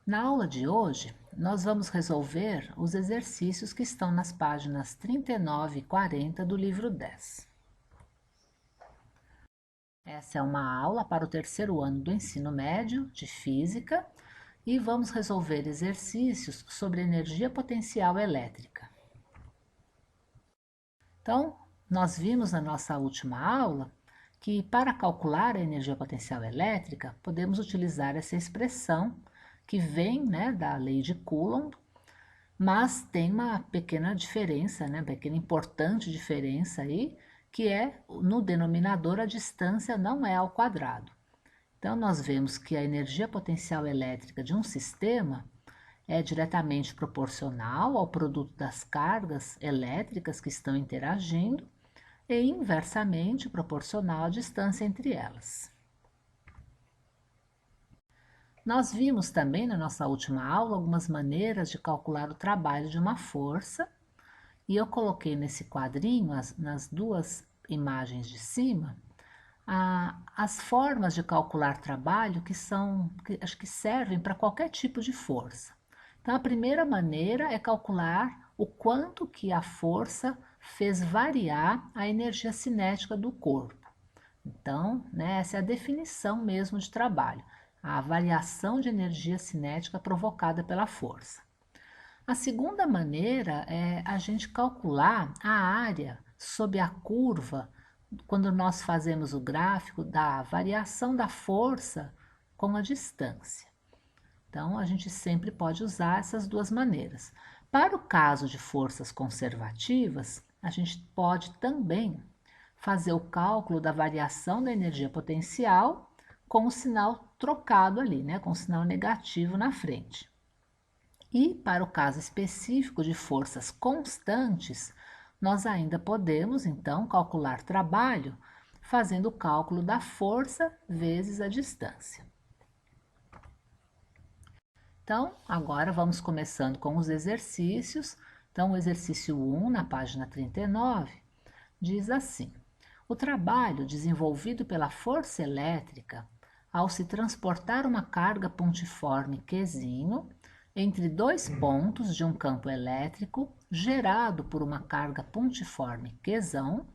Na aula de hoje, nós vamos resolver os exercícios que estão nas páginas 39 e 40 do livro 10. Essa é uma aula para o terceiro ano do ensino médio de física e vamos resolver exercícios sobre energia potencial elétrica. Então, nós vimos na nossa última aula que para calcular a energia potencial elétrica, podemos utilizar essa expressão que vem, da lei de Coulomb, mas tem uma pequena diferença, uma pequena importante diferença aí, que é no denominador a distância não é ao quadrado. Então, nós vemos que a energia potencial elétrica de um sistema é diretamente proporcional ao produto das cargas elétricas que estão interagindo e inversamente proporcional à distância entre elas. Nós vimos também na nossa última aula algumas maneiras de calcular o trabalho de uma força e eu coloquei nesse quadrinho, nas duas imagens de cima, as formas de calcular trabalho que acho que servem para qualquer tipo de força. Então, a primeira maneira é calcular o quanto que a força fez variar a energia cinética do corpo. Então, essa é a definição mesmo de trabalho, a variação de energia cinética provocada pela força. A segunda maneira é a gente calcular a área sob a curva quando nós fazemos o gráfico da variação da força com a distância. Então, a gente sempre pode usar essas duas maneiras. Para o caso de forças conservativas, a gente pode também fazer o cálculo da variação da energia potencial com o sinal trocado ali, com o sinal negativo na frente. E para o caso específico de forças constantes, nós ainda podemos então calcular trabalho fazendo o cálculo da força vezes a distância. Então, agora vamos começando com os exercícios. Então, o exercício 1, na página 39, diz assim: o trabalho desenvolvido pela força elétrica ao se transportar uma carga pontiforme Qzinho entre dois pontos de um campo elétrico gerado por uma carga pontiforme Qzão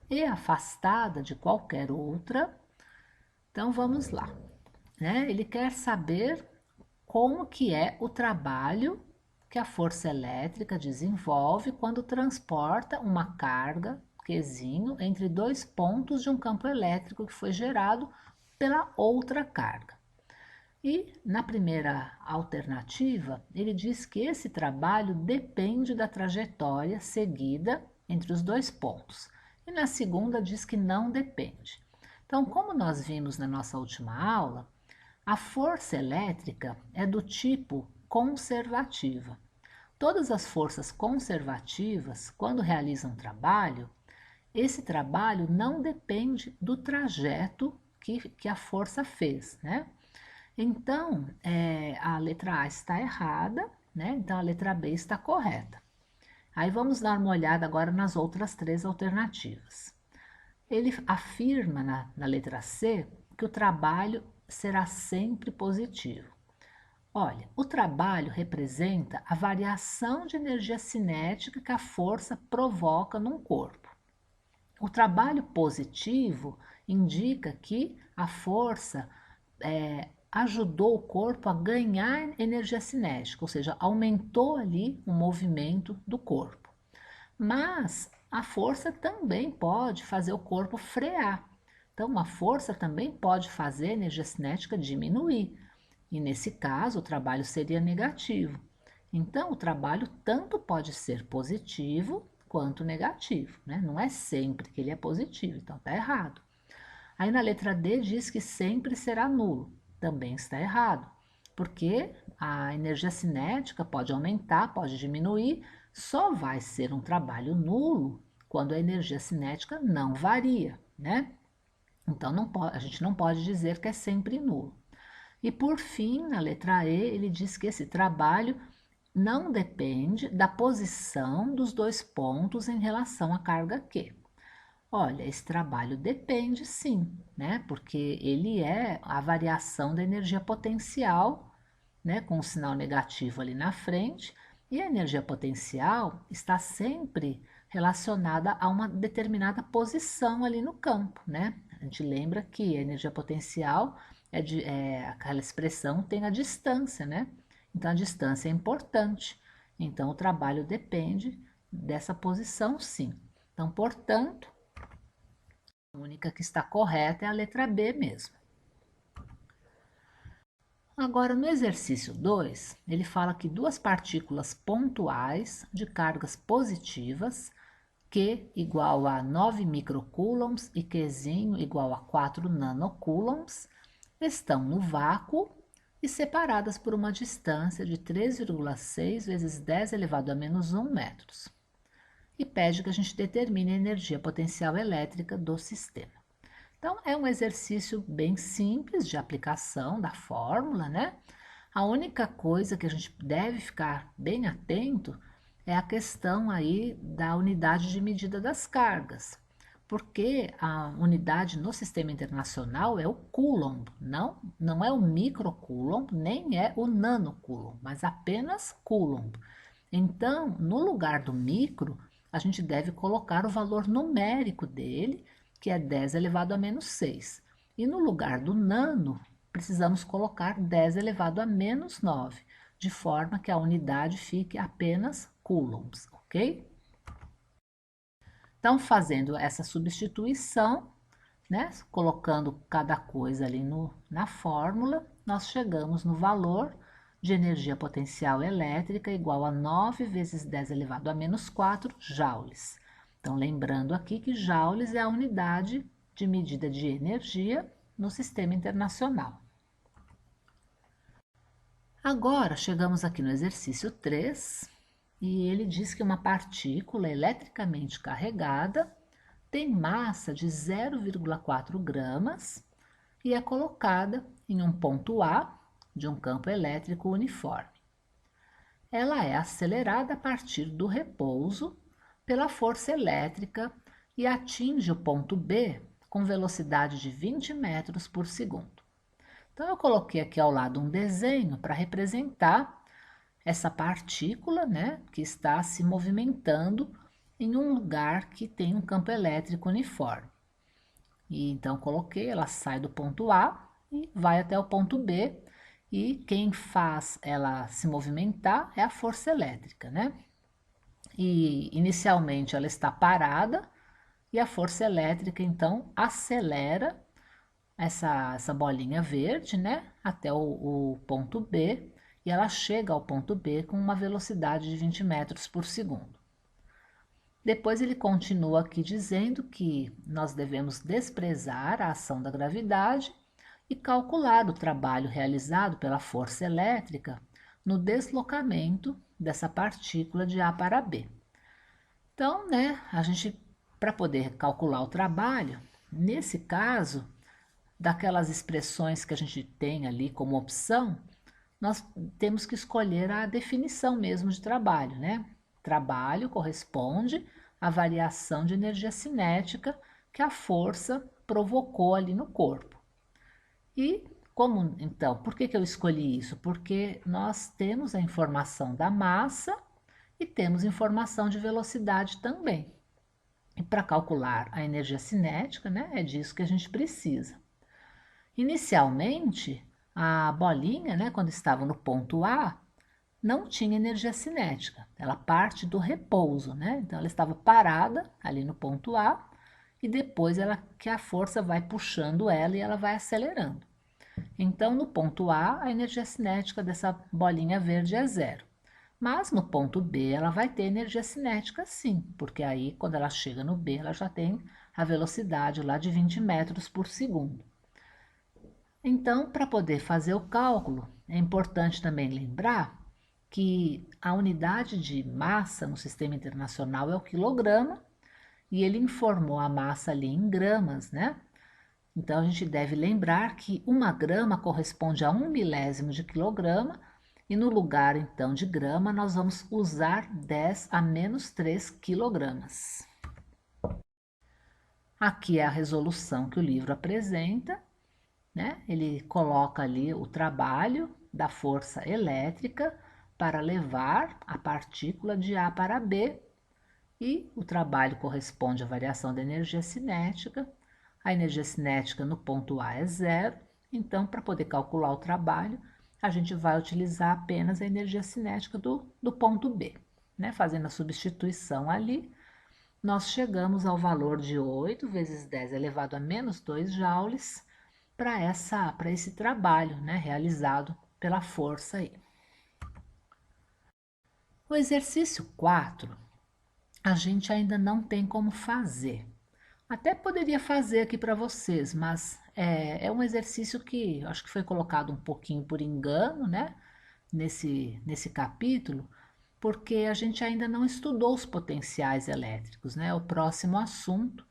e afastada de qualquer outra. Então, vamos lá. Ele quer saber como que é o trabalho que a força elétrica desenvolve quando transporta uma carga, Qzinho, entre dois pontos de um campo elétrico que foi gerado pela outra carga. E na primeira alternativa, ele diz que esse trabalho depende da trajetória seguida entre os dois pontos. E na segunda diz que não depende. Então, como nós vimos na nossa última aula, a força elétrica é do tipo conservativa. Todas as forças conservativas, quando realizam trabalho, esse trabalho não depende do trajeto que a força fez, Então, a letra A está errada, Então, a letra B está correta. Aí vamos dar uma olhada agora nas outras três alternativas. Ele afirma na letra C que o trabalho será sempre positivo. Olha, o trabalho representa a variação de energia cinética que a força provoca num corpo. O trabalho positivo indica que a força ajudou o corpo a ganhar energia cinética, ou seja, aumentou ali o movimento do corpo. Mas a força também pode fazer o corpo frear. Então, a força também pode fazer a energia cinética diminuir. E nesse caso, o trabalho seria negativo. Então, o trabalho tanto pode ser positivo quanto negativo, Não é sempre que ele é positivo, então está errado. Aí na letra D diz que sempre será nulo, também está errado, porque a energia cinética pode aumentar, pode diminuir, só vai ser um trabalho nulo quando a energia cinética não varia, Então a gente não pode dizer que é sempre nulo. E por fim, na letra E, ele diz que esse trabalho não depende da posição dos dois pontos em relação à carga Q. Olha, esse trabalho depende sim, Porque ele é a variação da energia potencial né, com um sinal negativo ali na frente, e a energia potencial está sempre relacionada a uma determinada posição ali no campo, né? A gente lembra que a energia potencial aquela expressão tem a distância, né? Então a distância é importante. Então o trabalho depende dessa posição, sim. Então, portanto, a única que está correta é a letra B mesmo. Agora, no exercício 2, ele fala que duas partículas pontuais de cargas positivas, Q igual a 9 microcoulombs e Qzinho igual a 4 nanocoulombs, estão no vácuo e separadas por uma distância de 3,6 vezes 10 elevado a menos 1 metros. E pede que a gente determine a energia potencial elétrica do sistema. Então, é um exercício bem simples de aplicação da fórmula, né? A única coisa que a gente deve ficar bem atento é a questão aí da unidade de medida das cargas, porque a unidade no sistema internacional é o coulomb, não é o microcoulomb, nem é o nanocoulomb, mas apenas coulomb. Então, no lugar do micro, a gente deve colocar o valor numérico dele, que é 10 elevado a menos 6. E no lugar do nano, precisamos colocar 10 elevado a menos 9, de forma que a unidade fique apenas coulombs, ok? Então, fazendo essa substituição, né, colocando cada coisa ali na fórmula, nós chegamos no valor de energia potencial elétrica igual a 9 vezes 10 elevado a menos 4 joules. Então, lembrando aqui que joules é a unidade de medida de energia no sistema internacional. Agora, chegamos aqui no exercício 3, e ele diz que uma partícula eletricamente carregada tem massa de 0,4 gramas e é colocada em um ponto A de um campo elétrico uniforme. Ela é acelerada a partir do repouso pela força elétrica e atinge o ponto B com velocidade de 20 metros por segundo. Então, eu coloquei aqui ao lado um desenho para representar essa partícula, né, que está se movimentando em um lugar que tem um campo elétrico uniforme. E então coloquei, ela sai do ponto A e vai até o ponto B, e quem faz ela se movimentar é a força elétrica, né? E inicialmente ela está parada e a força elétrica então acelera essa bolinha verde, né, até o ponto B, e ela chega ao ponto B com uma velocidade de 20 metros por segundo. Depois ele continua aqui dizendo que nós devemos desprezar a ação da gravidade e calcular o trabalho realizado pela força elétrica no deslocamento dessa partícula de A para B. Então, né, a gente, para poder calcular o trabalho, nesse caso, daquelas expressões que a gente tem ali como opção, nós temos que escolher a definição mesmo de trabalho, né? Trabalho corresponde à variação de energia cinética que a força provocou ali no corpo. E como então, por que eu escolhi isso? Porque nós temos a informação da massa e temos informação de velocidade também. E para calcular a energia cinética, né, é disso que a gente precisa. Inicialmente, a bolinha, né, quando estava no ponto A, não tinha energia cinética. Ela parte do repouso, né? Então ela estava parada ali no ponto A e depois que a força vai puxando ela e ela vai acelerando. Então no ponto A, a energia cinética dessa bolinha verde é zero. Mas no ponto B ela vai ter energia cinética sim, porque aí quando ela chega no B ela já tem a velocidade lá de 20 metros por segundo. Então, para poder fazer o cálculo, é importante também lembrar que a unidade de massa no sistema internacional é o quilograma, e ele informou a massa ali em gramas, né? Então, a gente deve lembrar que 1 grama corresponde a 1 milésimo de quilograma, e no lugar, então, de grama, nós vamos usar 10 a menos 3 quilogramas. Aqui é a resolução que o livro apresenta, né? Ele coloca ali o trabalho da força elétrica para levar a partícula de A para B, e o trabalho corresponde à variação da energia cinética. A energia cinética no ponto A é zero, então para poder calcular o trabalho, a gente vai utilizar apenas a energia cinética do ponto B, né? Fazendo a substituição ali, nós chegamos ao valor de 8 vezes 10 elevado a menos 2 joules para esse trabalho, né, realizado pela força aí. O exercício 4, a gente ainda não tem como fazer. Até poderia fazer aqui para vocês, mas é um exercício que acho que foi colocado um pouquinho por engano, né, nesse capítulo, porque a gente ainda não estudou os potenciais elétricos, né, é o próximo assunto.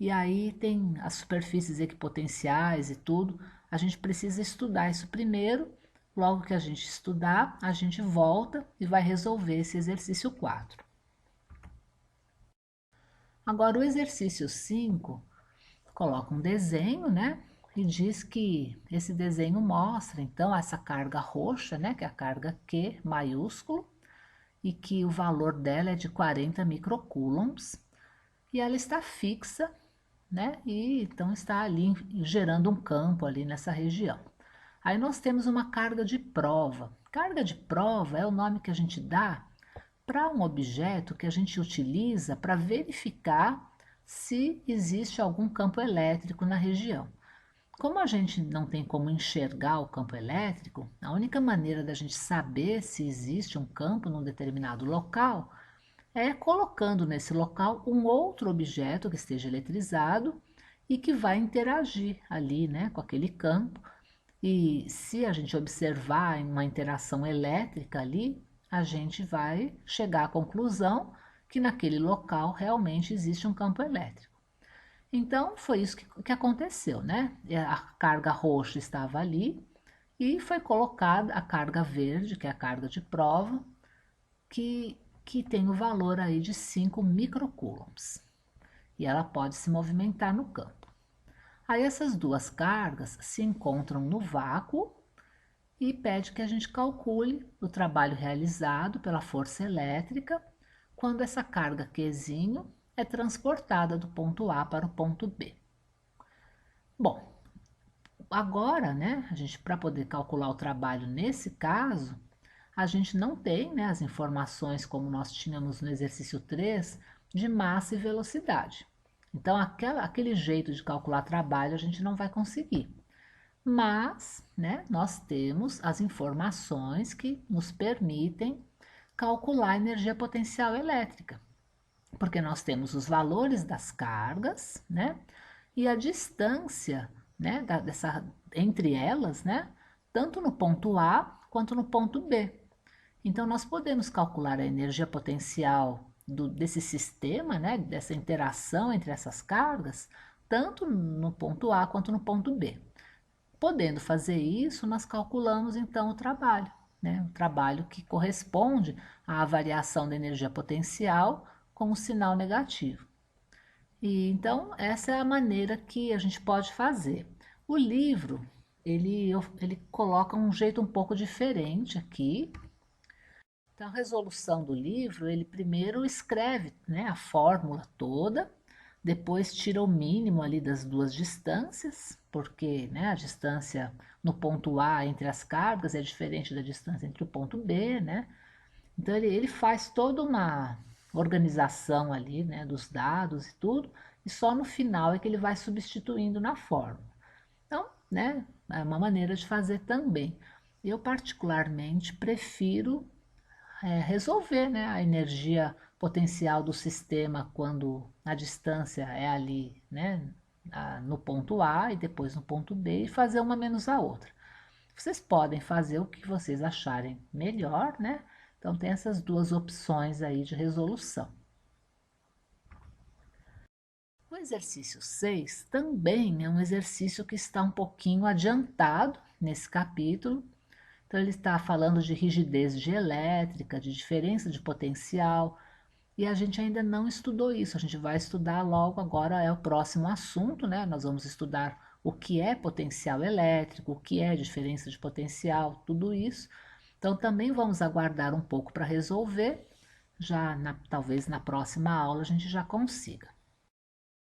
E aí tem as superfícies equipotenciais e tudo. A gente precisa estudar isso primeiro. Logo que a gente estudar, a gente volta e vai resolver esse exercício 4. Agora, o exercício 5 coloca um desenho, né? E diz que esse desenho mostra, então, essa carga roxa, né? Que é a carga Q maiúsculo, e que o valor dela é de 40 microcoulombs. E ela está fixa, né? E então está ali gerando um campo ali nessa região. Aí nós temos uma carga de prova. Carga de prova é o nome que a gente dá para um objeto que a gente utiliza para verificar se existe algum campo elétrico na região. Como a gente não tem como enxergar o campo elétrico, a única maneira da gente saber se existe um campo num determinado local é colocando nesse local um outro objeto que esteja eletrizado e que vai interagir ali, né, com aquele campo. E se a gente observar uma interação elétrica ali, a gente vai chegar à conclusão que naquele local realmente existe um campo elétrico. Então foi isso que aconteceu, né? A carga roxa estava ali e foi colocada a carga verde, que é a carga de prova, que tem o valor aí de 5 microcoulombs. E ela pode se movimentar no campo. Aí essas duas cargas se encontram no vácuo e pede que a gente calcule o trabalho realizado pela força elétrica quando essa carga Qzinho é transportada do ponto A para o ponto B. Bom, agora, né, a gente para poder calcular o trabalho nesse caso, a gente não tem, né, as informações como nós tínhamos no exercício 3 de massa e velocidade. Então, aquele jeito de calcular trabalho a gente não vai conseguir. Mas, né, nós temos as informações que nos permitem calcular a energia potencial elétrica, porque nós temos os valores das cargas, né, e a distância, né, entre elas, né, tanto no ponto A quanto no ponto B. Então, nós podemos calcular a energia potencial desse sistema, né, dessa interação entre essas cargas, tanto no ponto A quanto no ponto B. Podendo fazer isso, nós calculamos então o trabalho, né, o trabalho que corresponde à variação da energia potencial com o sinal negativo. E então, essa é a maneira que a gente pode fazer. O livro, ele coloca um jeito um pouco diferente aqui. Então, a resolução do livro, ele primeiro escreve, né, a fórmula toda, depois tira o mínimo ali das duas distâncias, porque, né, a distância no ponto A entre as cargas é diferente da distância entre o ponto B, né? Então, ele faz toda uma organização ali, né, dos dados e tudo, e só no final é que ele vai substituindo na fórmula. Então, né, é uma maneira de fazer também. Eu, particularmente, prefiro resolver, né, a energia potencial do sistema quando a distância é ali, né, no ponto A e depois no ponto B, e fazer uma menos a outra. Vocês podem fazer o que vocês acharem melhor, né? Então tem essas duas opções aí de resolução. O exercício 6 também é um exercício que está um pouquinho adiantado nesse capítulo. Então ele está falando de rigidez dielétrica, de diferença de potencial, e a gente ainda não estudou isso. A gente vai estudar logo agora, é o próximo assunto, né? Nós vamos estudar o que é potencial elétrico, o que é diferença de potencial, tudo isso. Então também vamos aguardar um pouco para resolver, talvez na próxima aula a gente já consiga.